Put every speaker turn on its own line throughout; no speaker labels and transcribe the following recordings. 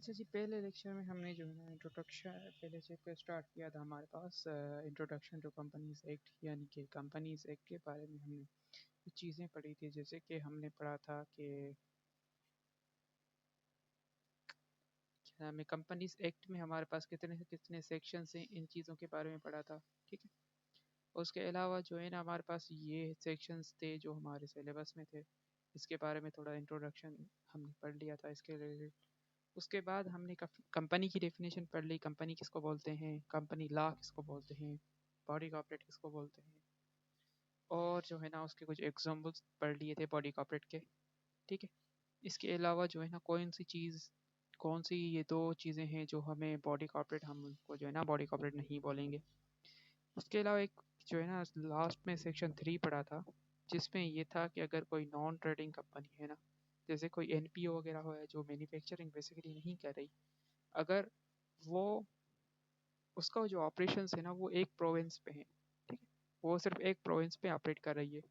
अच्छा जी, पहले लेक्चर में हमने जो है ना इंट्रोडक्शन पहले से पे स्टार्ट किया था। हमारे पास इंट्रोडक्शन टू कंपनीज एक्ट यानी कि कंपनीज एक्ट के बारे में हमने कुछ चीज़ें पढ़ी थी। जैसे कि हमने पढ़ा था कि क्या नाम है, कंपनीज एक्ट में हमारे पास कितने से कितने सेक्शंस हैं, इन चीज़ों के बारे में पढ़ा था। ठीक है। उसके अलावा जो है ना हमारे पास ये सेक्शंस थे जो हमारे सिलेबस में थे। इसके बारे में थोड़ा इंट्रोडक्शन हमने पढ़ लिया था इसके रिलेटेड। उसके बाद हमने कंपनी की डेफिनेशन पढ़ ली। कंपनी किसको बोलते हैं, कंपनी लॉ किसको बोलते हैं, बॉडी कॉर्पोरेट किसको बोलते हैं, और जो है ना उसके कुछ एग्जाम्पल्स पढ़ लिए थे बॉडी कॉर्पोरेट के। ठीक है। इसके अलावा जो है ना कौन सी ये दो चीज़ें हैं जो हमें बॉडी कॉर्पोरेट, हम उनको जो है ना बॉडी कॉर्पोरेट नहीं बोलेंगे। उसके अलावा एक जो है ना लास्ट में सेक्शन 3 पढ़ा था, जिसमें ये था कि अगर कोई नॉन ट्रेडिंग कंपनी है ना, जैसे कोई एनपीओ वगैरह हो है जो मैन्युफैक्चरिंग बेसिकली नहीं कर रही, अगर वो उसका जो ऑपरेशंस है ना वो एक प्रोविंस पे है। ठीक है। वो सिर्फ एक प्रोविंस पे ऑपरेट कर रही है,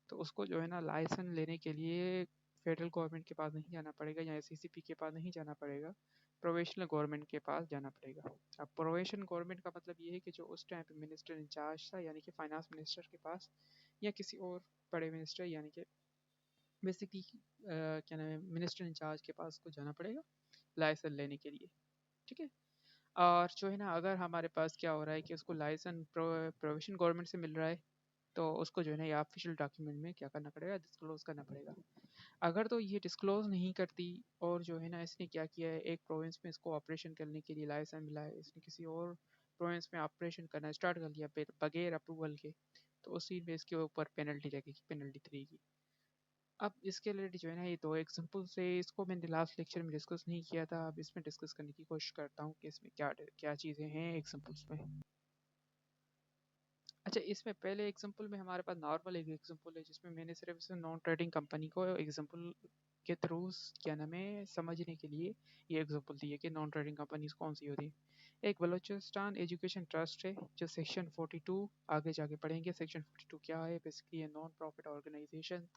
तो उसको जो है ना लाइसेंस लेने के लिए फेडरल गवर्नमेंट के पास नहीं जाना पड़ेगा या सीसीपी के पास नहीं जाना पड़ेगा, प्रोविशनल गवर्नमेंट के पास जाना पड़ेगा। अब प्रोविशनल गवर्नमेंट का मतलब ये है कि जो उस टाइम पे मिनिस्टर इंचार्ज था यानी कि फाइनेंस मिनिस्टर के पास, या किसी और बड़े मिनिस्टर यानी कि बेसिकली क्या नाम है, मिनिस्टर इंचार्ज के पास को जाना पड़ेगा लाइसेंस लेने के लिए। ठीक है। और जो है ना अगर हमारे पास क्या हो रहा है कि उसको लाइसेंस प्रोविशन गवर्नमेंट से मिल रहा है, तो उसको जो है ना ये ऑफिशियल डॉक्यूमेंट में क्या करना पड़ेगा, डिस्क्लोज करना पड़ेगा। अगर तो ये डिस्क्लोज नहीं करती और जो है ना इसने क्या किया है, एक प्रोविंस में इसको ऑपरेशन करने के लिए लाइसेंस मिला है, इसने किसी और प्रोविंस में ऑपरेशन करना स्टार्ट कर लिया बगैर अप्रूवल के, तो उसी में इसके ऊपर पेनल्टी लगेगी, पेनल्टी 3 की। अब इसके रिलेटेड जो है ना ये दो एग्जांपल से, इसको मैंने लास्ट लेक्चर में डिस्कस नहीं किया था, अब इसमें डिस्कस करने की कोशिश करता हूँ कि इसमें क्या क्या चीज़ें हैं एग्जांपल्स में। अच्छा, इसमें पहले एग्जांपल में हमारे पास नॉर्मल एक एग्जांपल है जिसमें मैंने सिर्फ इस नॉन ट्रेडिंग कंपनी को एग्जांपल के थ्रू क्या नाम है समझने के लिए ये एग्जांपल दी है कि नॉन ट्रेडिंग कंपनीज कौन सी होती है। एक बलोचिस्तान एजुकेशन ट्रस्ट है जो सेक्शन 42, आगे जाके पढ़ेंगे सेक्शन 42 क्या है। बेसिकली ये नॉन प्रॉफिट ऑर्गेनाइजेशन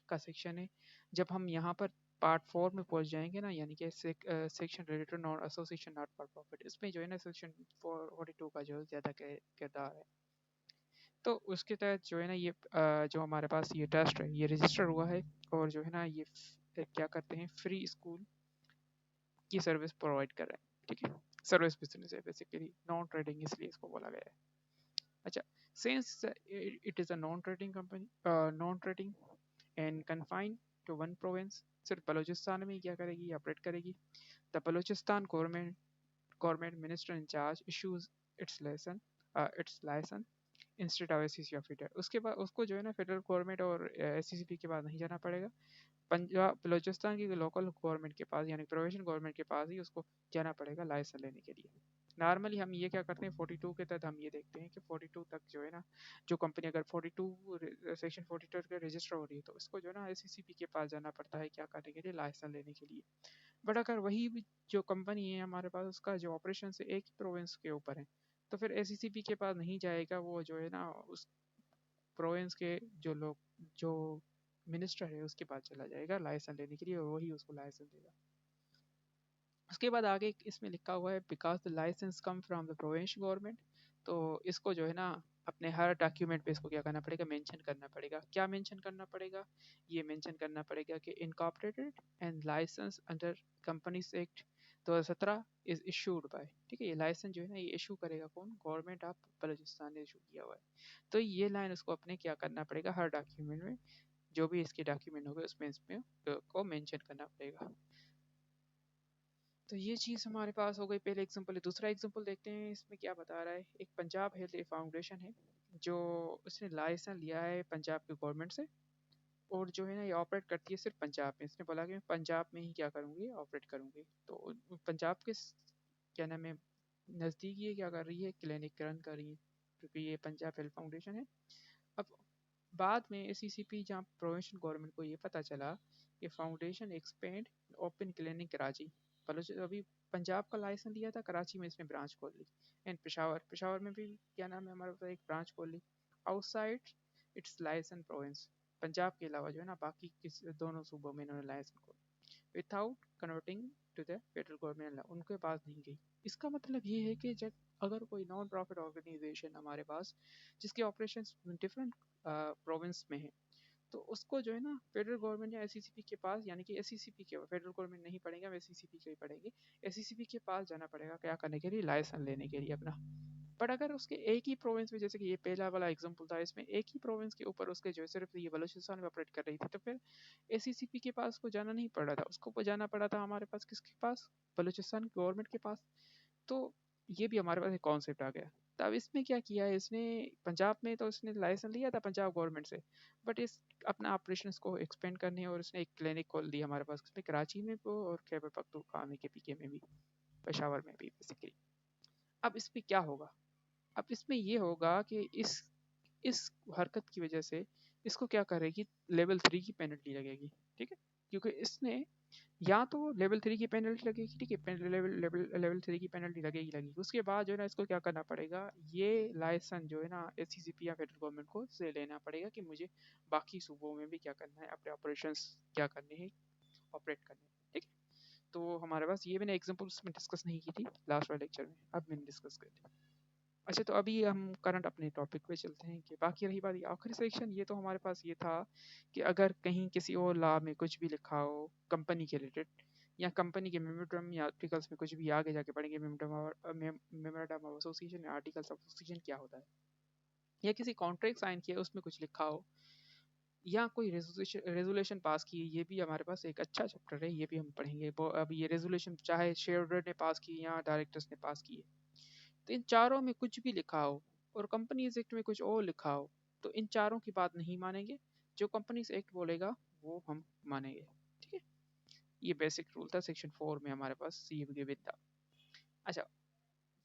का सेक्शन है। जब हम यहाँ पर पार्ट 4 में पहुंच जाएंगे ना, यानी कि section related non association not for profit, इसमें जो है ना सेक्शन 42 का जो ज़्यादा किरदार है। तो उसके तहत जो है ना ये जो हमारे पास ये ट्रस्ट है ये रजिस्टर हुआ है, और जो है ना ये क्या करते हैं, फ्री स्कूल की सर्विस प्रोवाइड कर रहे हैं। ठीक है। सर्विस बिजनेस है बेसिकली, नॉन ट्रेडिंग इसलिए इसको बोला गया है। अच्छा, since it is a non trading company, non trading and confined to one province, सिर्फ बलूचिस्तान में ही क्या करेगी, ऑपरेट करेगी। The Balochistan government minister in charge issues its license instead of SCC of federal. उसके बाद उसको जो है ना फेडरल गवर्नमेंट और एससीसीपी के पास नहीं जाना पड़ेगा, पंजाब बलूचिस्तान की लोकल गवर्नमेंट के पास यानी प्रोविंशियल गवर्नमेंट के पास ही उसको जाना पड़ेगा लाइसेंस लेने के लिए। नॉर्मली हम ये क्या करते हैं 42 के तहत हम ये देखते हैं कि 42 तक जो है ना जो कंपनी अगर 42 सेक्शन 42 के रजिस्टर हो रही है, तो इसको जो है ना एससीसीपी के पास जाना पड़ता है क्या करने के लिए, लाइसेंस लेने के लिए। बट अगर वही जो कंपनी है हमारे पास उसका जो ऑपरेशन है एक ही प्रोविंस के ऊपर है, तो फिर एससीसीपी के पास नहीं जाएगा, वो जो है ना उस प्रोविंस के जो मिनिस्टर है उसके पास चला जाएगा लाइसेंस लेने के लिए, और वही उसको लाइसेंस देगा। उसके बाद आगे इसमें लिखा हुआ है because the license come from the provincial government, तो इसको जो है ना अपने हर डॉक्यूमेंट पे इसको क्या करना पड़ेगा, मेंशन करना पड़ेगा। क्या मेंशन करना पड़ेगा, ये मेंशन करना पड़ेगा कि incorporated and license under companies act 2017 is issued by. ठीक है, ये लाइसेंस जो है ना ये इशू करेगा कौन, गवर्नमेंट ऑफ बलूचिस्तान ने इशू किया हुआ है। तो ये लाइन उसको अपने क्या करना पड़ेगा, हर डॉक्यूमेंट में जो भी इसके डॉक्यूमेंट होंगे उसमें इसमें को मेंशन करना पड़ेगा। तो ये चीज़ हमारे पास हो गई, पहले एग्जांपल है। दूसरा एग्जांपल देखते हैं इसमें क्या बता रहा है। एक पंजाब हेल्थ फाउंडेशन है जो उसने लाइसेंस लिया है पंजाब की गवर्नमेंट से, और जो है ना ये ऑपरेट करती है सिर्फ पंजाब में। इसने बोला कि मैं पंजाब में ही क्या करूँगी, ऑपरेट करूँगी। तो पंजाब के क्या नाम है नज़दीक ये क्या कर रही है, क्लिनिक रन कर रही है, क्योंकि ये पंजाब हेल्थ फाउंडेशन है। अब बाद में एससीसीपी जहाँ प्रोविंशियल गवर्नमेंट को ये पता चला कि foundation expand open clinic Karachi, अभी पंजाब का लाइसेंस लिया था, कराची में इसने ब्रांच खोल ली, एंड पेशावर में भी क्या नाम है हमारे पास एक ब्रांच खोल ली outside its licence province. Punjab के अलावा जो है ना बाकी किस दोनों सूबों में इन्होंने लाइसेंस खोल without converting to the federal government, उनके पास नहीं गई। इसका मतलब ये है कि जब अगर कोई नॉन प्रॉफिट ऑर्गेनाइजेशन हमारे पास जिसके ऑपरेशंस डिफरेंट प्रोविंस में है, तो उसको जो है ना फेडरल गवर्नमेंट या एससीसीपी के पास, यानी कि एससीसीपी के फेडरल गवर्नमेंट नहीं पढ़ेंगे, हम एससीसीपी के ही पढ़ेंगे, एससीसीपी के पास जाना पड़ेगा क्या करने के लिए, लाइसेंस लेने के लिए अपना। बट अगर उसके एक ही प्रोविंस में, जैसे कि ये पहला वाला एग्जांपल था, इसमें एक ही प्रोविंस के ऊपर उसके जो है सिर्फ ये बलूचिस्तान में ऑपरेट कर रही थी, तो फिर एससीसीपी के पास को जाना नहीं पड़ रहा था, उसको जाना पड़ा था हमारे पास किसके पास, बलूचिस्तान गवर्नमेंट के पास। तो ये भी हमारे पास एक कॉन्सेप्ट आ गया। तब इसमें क्या किया है इसने, पंजाब में तो इसने लाइसेंस लिया था पंजाब गवर्नमेंट से, बट इस अपना ऑपरेशन को एक्सपेंड करने और उसने एक क्लिनिक खोल दी हमारे पास इसमें कराची में भी और खैबर पख्तूनख्वा में, KPK में भी, पेशावर में भी बेसिकली। अब इस पे क्या होगा, अब इसमें ये होगा कि इस हरकत की वजह से इसको क्या करेगी, लेवल 3 की पेनल्टी लगेगी, ठीक है, क्योंकि इसने या तो लेवल 3 की पेनल्टी लगेगी, ठीक है, लेवल 3 की पेनल्टी लगेगी लगेगी, उसके बाद जो है ना इसको क्या करना पड़ेगा, ये लाइसेंस जो है ना एससीसीपी या फेडरल गवर्नमेंट को से लेना पड़ेगा कि मुझे बाकी सूबों में भी क्या करना है, अपने ऑपरेशंस क्या करने हैं, ऑपरेट करने हैं, ठीक है। तो हमारे पास ये मैंने एग्जाम्पल उसमें डिस्कस नहीं की थी लास्ट वाले लेक्चर में, अब मैंने डिस्कस कर दी। अच्छा, तो अभी हम करंट अपने टॉपिक पे चलते हैं कि बाकी रही बात ये आखिरी सेक्शन, ये तो हमारे पास ये था कि अगर कहीं किसी और लॉ में कुछ भी लिखा हो कंपनी के रिलेटेड, या कंपनी के मेमोरेंडम या आर्टिकल्स में कुछ भी, आगे जाके पढ़ेंगे मेमोरेंडम ऑफ एसोसिएशन या आर्टिकल्स ऑफ एसोसिएशन क्या होता है, या किसी कॉन्ट्रैक्ट साइन किया उसमें कुछ लिखा हो, या कोई रेजोल्यूशन पास की, ये भी हमारे पास एक अच्छा चैप्टर है, ये भी हम पढ़ेंगे। अब ये रेजोल्यूशन चाहे शेयर होल्डर ने पास की या डायरेक्टर्स ने पास की है, तो इन चारों में कुछ भी लिखा हो और कंपनीज एक्ट में कुछ और लिखा हो, तो इन चारों की बात नहीं मानेंगे, जो कंपनीज एक्ट बोलेगा वो हम मानेंगे, ठीक है। ये बेसिक रूल था सेक्शन 4 में हमारे पास सी गिवन था। अच्छा,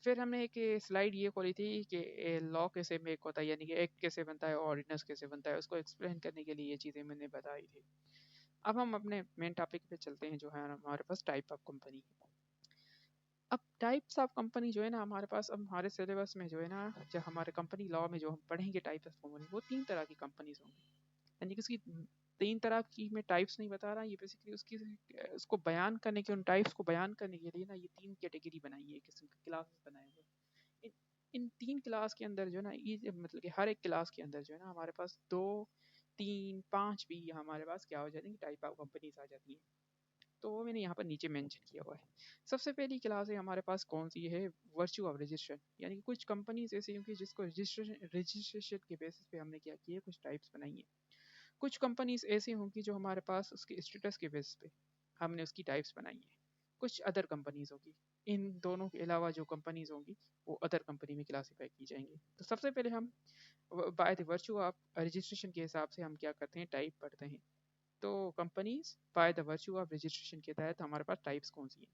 फिर हमने एक स्लाइड ये खोली थी कि लॉ कैसे मेक होता है, यानी कि एक्ट कैसे बनता है, ऑर्डिनेंस कैसे बनता है, उसको एक्सप्लेन करने के लिए ये चीज़ें मैंने बताई थी। अब हम अपने मेन टॉपिक पे चलते हैं, जो है हमारे पास टाइप ऑफ कंपनी। अब टाइप्स ऑफ कंपनी जो है ना हमारे पास, अब हमारे सिलेबस में जो है ना, जब हमारे कंपनी लॉ में जो हम पढ़ेंगे टाइप ऑफ कंपनी, वो 3 तरह की कंपनीज होंगी, यानी कि उसकी 3 तरह की मैं टाइप्स नहीं बता रहा, ये बेसिकली उसकी उसको बयान करने के, उन टाइप्स को बयान करने के लिए ना ये 3 कैटेगरी बनाई है, किस्म के क्लासेस बनाए हुए। इन इन 3 क्लास के अंदर जो है ना, ये मतलब कि हर एक क्लास के अंदर जो है ना हमारे पास 2, 3, 5 भी हमारे पास क्या हो जाती है, टाइप ऑफ कंपनीज आ जाती हैं। तो वो मैंने यहाँ पर नीचे मेंशन किया हुआ है। सबसे पहली क्लास है हमारे पास कौन सी है, वर्च्यू ऑफ रजिस्ट्रेशन, यानी कि कुछ कंपनीज ऐसी होंगी जिसको रजिस्ट्रेशन के बेसिस पे हमने क्या किया, कुछ टाइप्स बनाई है। कुछ कंपनीज ऐसी होंगी जो हमारे पास उसके स्टेटस के बेसिस पे हमने उसकी टाइप्स बनाई है। कुछ अदर कंपनीज होगी, इन दोनों के अलावा जो कंपनीज होंगी वो अदर कंपनी में क्लासीफाई की जाएंगी। तो सबसे पहले हम by the virtue of registration के हिसाब से हम क्या करते हैं, टाइप पढ़ते हैं। तो companies by the virtue of registration के तहत हमारे पास टाइप्स कौन सी हैं,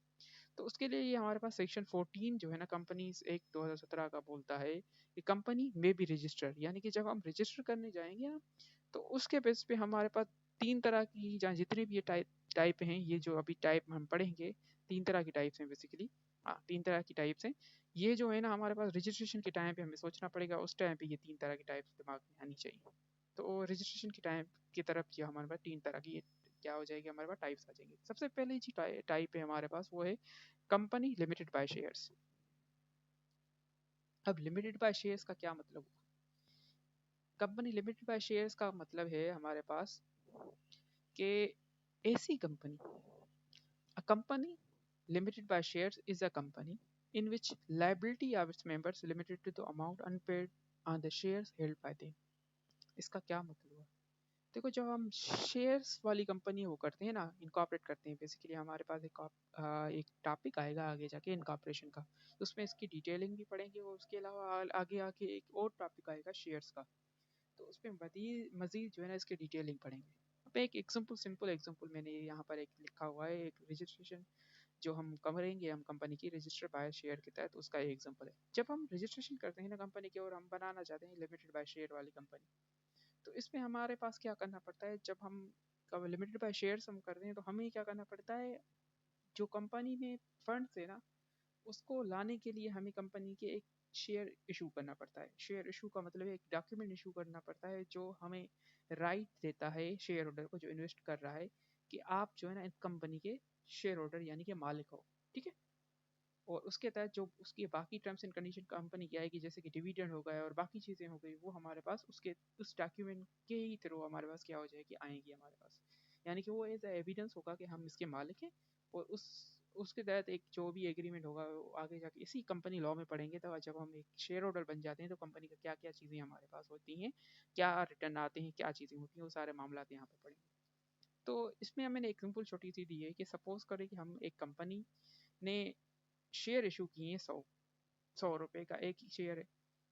तो उसके लिए ये हमारे पास सेक्शन 14 जो है ना कंपनीज एक्ट 2017 का बोलता है कि कंपनी में बी रजिस्टर्ड, यानी कि जब हम रजिस्टर करने जाएंगे ना, तो उसके बेस पे हमारे पास 3 तरह की, जहाँ जितने भी ये टाइप टाइप हैं, ये जो अभी टाइप हम पढ़ेंगे, 3 तरह की टाइप्स हैं बेसिकली। हाँ, 3 तरह की टाइप्स हैं। ये जो है ना हमारे पास रजिस्ट्रेशन के टाइम पे हमें सोचना पड़ेगा, उस टाइम पे ये 3 तरह की टाइप्स दिमाग में आनी चाहिए। तो रजिस्ट्रेशन की टाइम की तरफ ये हमारे पास 3 तरह की क्या हो जाएगी, हमारे पास टाइप्स आ जाएंगे। सबसे पहले जी टाइप है हमारे पास, वो है कंपनी लिमिटेड बाय शेयर्स। अब लिमिटेड बाय शेयर्स का क्या मतलब हुआ, कंपनी लिमिटेड बाय शेयर्स का मतलब है हमारे पास कि ऐसी company, a company limited by shares is a company in which liability of its members limited to the amount unpaid on the shares held by them। इसका क्या मतलब हुआ, देखो जब हम शेयर्स वाली कंपनी वो करते हैं ना, इनकॉर्पोरेट करते हैं, बेसिकली हमारे पास एक टॉपिक आएगा आगे जाके इनकॉर्पोरेशन का, तो उसमें इसकी डिटेलिंग भी पढ़ेंगे, और उसके अलावा आगे आके एक और टॉपिक आएगा शेयर्स का, तो उसमें मजीद मजीद जो है ना इसकी डिटेलिंग पढ़ेंगे। अब एक एग्जाम्पल, सिंपल एग्जाम्पल मैंने यहाँ पर एक लिखा हुआ है, एक रजिस्ट्रेशन जो हम करेंगे, हम कंपनी की रजिस्टर बाय शेयर के तहत, उसका एक एग्जाम्पल है। जब हम रजिस्ट्रेशन करते हैं ना कंपनी की, और हम बनाना चाहते हैं लिमिटेड बाय शेयर वाली कंपनी, तो इसमें हमारे पास क्या करना पड़ता है, जब हम लिमिटेड बाय शेयर्स हम करते हैं, तो हमें क्या करना पड़ता है, जो कंपनी में फंड्स है ना, उसको लाने के लिए हमें कंपनी के एक शेयर इशू करना पड़ता है। शेयर इशू का मतलब है एक डॉक्यूमेंट इशू करना पड़ता है, जो हमें राइट देता है शेयर होल्डर को, जो इन्वेस्ट कर रहा है, कि आप जो है ना इस कंपनी के शेयर होल्डर यानी कि मालिक हो, ठीक है। और उसके तहत जो उसकी बाकी टर्म्स एंड कंडीशन कंपनी की आएगी, जैसे कि डिविडेंड हो गया और बाकी चीज़ें हो गई, वो हमारे पास उसके उस डॉक्यूमेंट के ही थ्रू हमारे पास क्या हो जाएगी, आएंगी हमारे पास। यानी कि वो एज एविडेंस होगा कि हम इसके मालिक हैं। और उसके तहत एक जो भी एग्रीमेंट होगा वो आगे जाके इसी कंपनी लॉ में पढ़ेंगे, तो जब हम एक शेयर होल्डर बन जाते हैं तो कंपनी का क्या क्या चीज़ें हमारे पास होती हैं, क्या रिटर्न आते हैं, क्या चीज़ें होती हैं, वो सारे मामला यहाँ पर पढ़ेंगे। तो इसमें मैंने एग्जाम्पल छोटी सी दी है कि सपोज करें कि हम एक कंपनी ने शेयर इशू किए हैं 100 रुपये का एक ही शेयर है।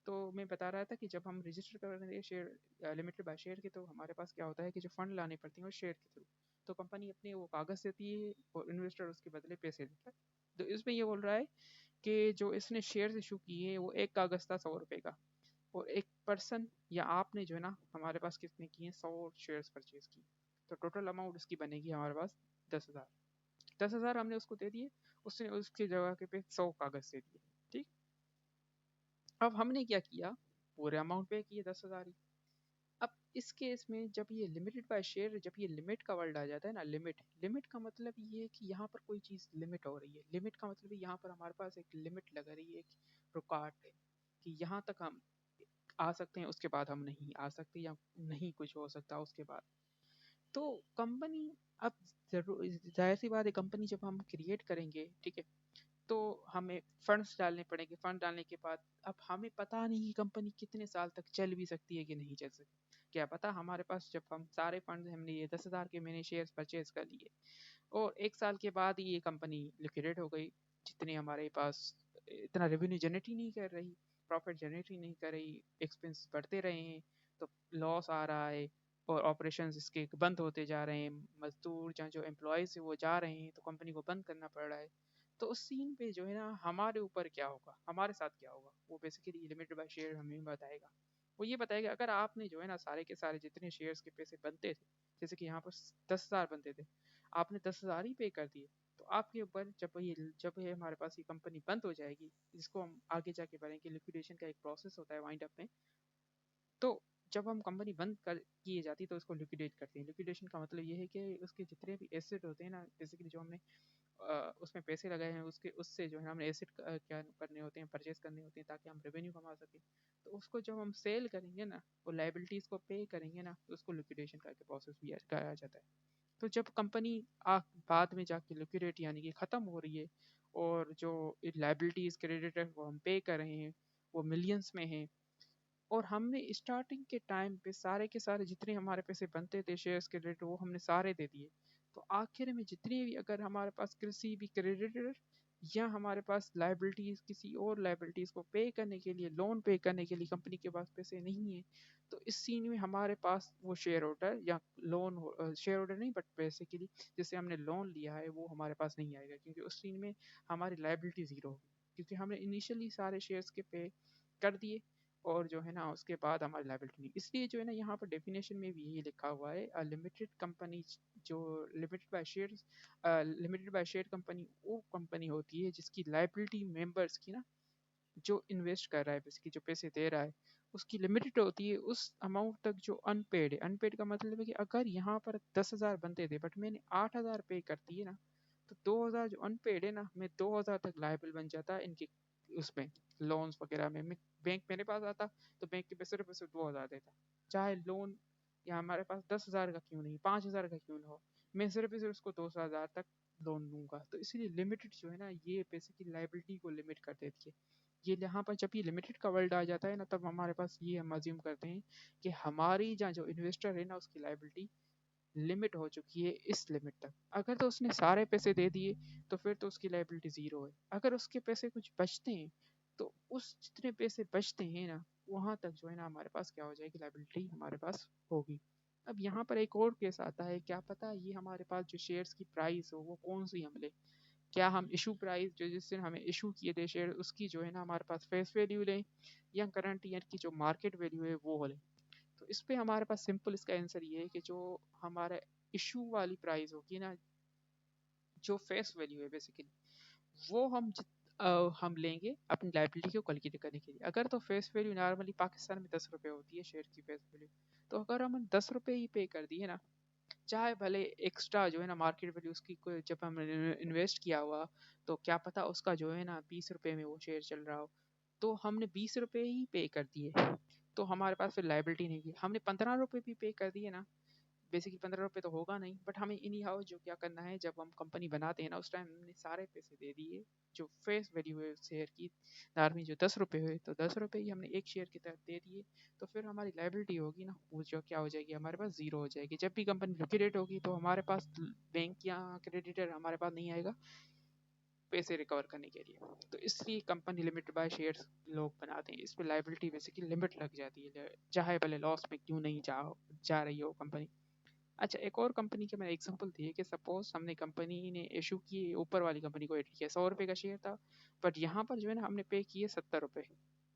तो मैं बता रहा था कि जब हम रजिस्टर कर रहे हैं शेयर लिमिटेड बाय शेयर के, तो हमारे पास क्या होता है कि जो फंड लाने पड़ते हैं वो शेयर के थ्रू। तो कंपनी अपने वो कागज़ देती है और इन्वेस्टर उसके बदले पैसे देता है। तो इसमें ये बोल रहा है कि जो इसने शेयर इशू किए हैं वो एक कागज़ था 100 रुपये का, और एक पर्सन या आपने जो है ना हमारे पास कितने किए, 100 शेयर्स परचेज किए। तो टोटल अमाउंट इसकी बनेगी हमारे पास 10,000। 10,000 हमने उसको दे दिए, उसने उसकी जगह के पे 100 कागज़ दे दिए, ठीक। अब हमने क्या किया, पूरे अमाउंट पे किए 10,000 ही। अब इस केस में जब ये लिमिटेड बाय शेयर, जब ये लिमिट का वर्ड आ जाता है ना, लिमिट, लिमिट का मतलब ये है कि यहाँ पर कोई चीज़ लिमिट हो रही है। लिमिट का मतलब यहाँ पर हमारे पास एक लिमिट लग रही है, एक रुकावट है कि यहाँ तक हम आ सकते हैं, उसके बाद हम नहीं आ सकते, या नहीं कुछ हो सकता उसके बाद। तो कंपनी, अब जरूर जाहिर सी बात है, कंपनी जब हम क्रिएट करेंगे, ठीक है, तो हमें फंड्स डालने पड़ेंगे। फंड डालने के बाद अब हमें पता नहीं कंपनी कितने साल तक चल भी सकती है कि नहीं चल सकती। क्या पता हमारे पास जब हम सारे फंड हमने ये 10,000 के मैंने शेयर्स परचेज कर लिए और 1 साल के बाद ये कंपनी लिक्विडेट हो गई, जितने हमारे पास इतना रेवेन्यू जनरेट ही नहीं कर रही, प्रॉफिट जनरेट ही नहीं कर रही, एक्सपेंस बढ़ते रहे हैं, तो लॉस आ रहा है और ऑपरेशंस इसके बंद होते जा रहे हैं, मजदूर जहाँ जो एम्प्लॉयज़ है वो जा रहे हैं, तो कंपनी को बंद करना पड़ रहा है। तो उस सीन पे जो है ना हमारे ऊपर क्या होगा, हमारे साथ क्या होगा, वो बेसिकली लिमिटेड बाय शेयर हमें बताएगा। वो ये बताएगा अगर आपने जो है ना सारे के सारे जितने शेयर्स के पैसे बनते थे, जैसे कि यहाँ पर 10,000 बनते थे, आपने 10,000 ही पे कर दिए, तो आपके ऊपर जब ये हमारे पास ये कंपनी बंद हो जाएगी, जिसको हम आगे जाके पढ़ेंगे, लिक्विडेशन का एक प्रोसेस होता है वाइंड अप में। तो जब हम कंपनी बंद कर किए जाती है तो उसको लिक्विडेट करते हैं। लिक्विडेशन का मतलब ये है कि उसके जितने भी एसेट होते हैं ना, बेसिकली जो हमने उसमें पैसे लगाए हैं, उसके उससे जो है हमें एसेट क्या करने होते हैं, परचेज करने होते हैं, ताकि हम रेवेन्यू कमा सकें। तो उसको जब हम सेल करेंगे ना, वो लाइबिलिटीज़ को पे करेंगे ना, तो उसको लिक्विडेशन का प्रोसेस भी कहा जाता है। तो जब कंपनी बाद में जाके लिक्विडेट यानी कि ख़त्म हो रही है, और जो लाइबिलिटीज़ क्रेडिटर वो हम पे कर रहे हैं वो मिलियंस में हैं, और हमने स्टार्टिंग के टाइम पे सारे के सारे जितने हमारे पैसे बनते थे शेयर्स के रेट, वो हमने सारे दे दिए। तो आखिर में जितनी भी अगर हमारे पास किसी भी क्रेडिटर या हमारे पास लाइबिलिटीज़, किसी और लाइबिलिटीज़ को पे करने के लिए, लोन पे करने के लिए कंपनी के पास पैसे नहीं है, तो इस सीन में हमारे पास वो शेयर होल्डर या शेयर होल्डर नहीं बट पैसे के लिए जिससे हमने लोन लिया है वो हमारे पास नहीं आएगा, क्योंकि उस सीन में हमारी लाइबिलिटी ज़ीरो होगी, क्योंकि हमने इनिशियली सारे शेयर्स के पे कर दिए और जो है ना उसके बाद हमारी लाइबिलिटी नहीं। इसलिए जो है ना यहाँ पर डेफिनेशन में भी यही लिखा हुआ है, लिमिटेड कंपनी, जो limited by shares, limited by share company वो कंपनी होती है जिसकी लाइबिलिटी मेंबर्स की ना, जो इन्वेस्ट कर रहा है, बेसिकली जो पैसे दे रहा है, उसकी लिमिटेड होती है उस अमाउंट तक जो अनपेड है। अनपेड का मतलब है कि अगर यहाँ पर 10,000 बनते थे बट मैंने 8,000 पे कर दिए ना, तो 2,000 जो अनपेड है ना, मैं 2,000 तक लायबल बन जाता इनके उसमें, लोन्स वगैरह में। मैं बैंक मेरे पास आता तो बैंक के पे सिर्फ 2,000 देता, चाहे लोन या हमारे पास 10,000 का क्यों नहीं, 5,000 का क्यों ना हो, मैं सिर्फ उसको 2,000 तक लोन दूंगा। तो इसीलिए लिमिटेड जो है ना ये बेसिकली लाइबिलिटी को लिमिट कर देती है। ये यहाँ पर जब ये लिमिटेड का वर्ल्ड आ जाता है ना, तब हमारे पास ये हम अज्यूम करते हैं कि हमारी जहाँ जो इन्वेस्टर है ना उसकी लाइबिलिटी लिमिट हो चुकी है इस लिमिट तक। अगर तो उसने सारे पैसे दे दिए तो फिर तो उसकी लाइबिलिटी ज़ीरो है। अगर उसके पैसे कुछ बचते हैं तो उस जितने पैसे बचते हैं ना, वहाँ तक जो है ना हमारे पास क्या हो जाएगी, लाइबिलिटी हमारे पास होगी। अब यहाँ पर एक और केस आता है, क्या पता ये हमारे पास जो शेयर्स की प्राइस हो वो कौन सी हम ले, क्या हम इशू प्राइस जो जिस दिन हमें इशू किए थे शेयर उसकी जो है ना हमारे पास फेस वैल्यू लें, या करंट ईयर की जो मार्केट वैल्यू है वो लें। तो इस पे हमारे पास सिंपल इसका आंसर ये है कि जो हमारा इशू वाली प्राइस होगी ना, जो फेस वैल्यू है बेसिकली, वो हम लेंगे अपनी लाइबिलिटी को कैलकुलेट करने के लिए। अगर तो फेस वैल्यू नॉर्मली पाकिस्तान में 10 रुपये होती है शेयर की फेस वैल्यू, तो अगर हम 10 रुपये ही पे कर दिए ना, चाहे भले एक्स्ट्रा जो है ना मार्केट वैल्यू उसकी कोई जब हमने इन्वेस्ट किया हुआ, तो क्या पता उसका जो है ना 20 रुपये में वो शेयर चल रहा हो, तो हमने 20 रुपये ही पे कर दिए, तो हमारे पास फिर लाइबिलिटी नहीं की। हमने 15 रुपये भी पे कर दिए ना, बेसिकली 15 रुपये तो होगा नहीं, बट हमें इनी हाउ जो क्या करना है, जब हम कंपनी बनाते हैं ना उस टाइम हमने सारे पैसे दे दिए जो फेस वैल्यू है शेयर की, नॉर्मली जो 10 रुपये हुए तो 10 रुपये ही हमने एक शेयर की तरफ दे दिए। तो फिर हमारी लाइबिलिटी होगी ना वो जो क्या हो जाएगी, हमारे पास जीरो हो जाएगी। जब भी कंपनी लिक्विडेट होगी तो हमारे पास बैंक या क्रेडिटर हमारे पास नहीं आएगा पैसे रिकवर करने के लिए। तो इसलिए कंपनी लिमिटेड बाय शेयर्स लोग बनाते हैं, इस पर लाइबिलिटी बेसिकली लिमिट लग जाती है, चाहे भले लॉस में क्यों नहीं जा रही हो कंपनी। अच्छा, एक और कंपनी के मैंने एग्जांपल दिए कि सपोज हमने कंपनी ने इशू किए, ऊपर वाली कंपनी को किया 100 रुपये का शेयर था, बट यहाँ पर जो है ना हमने पे किए 70 रुपये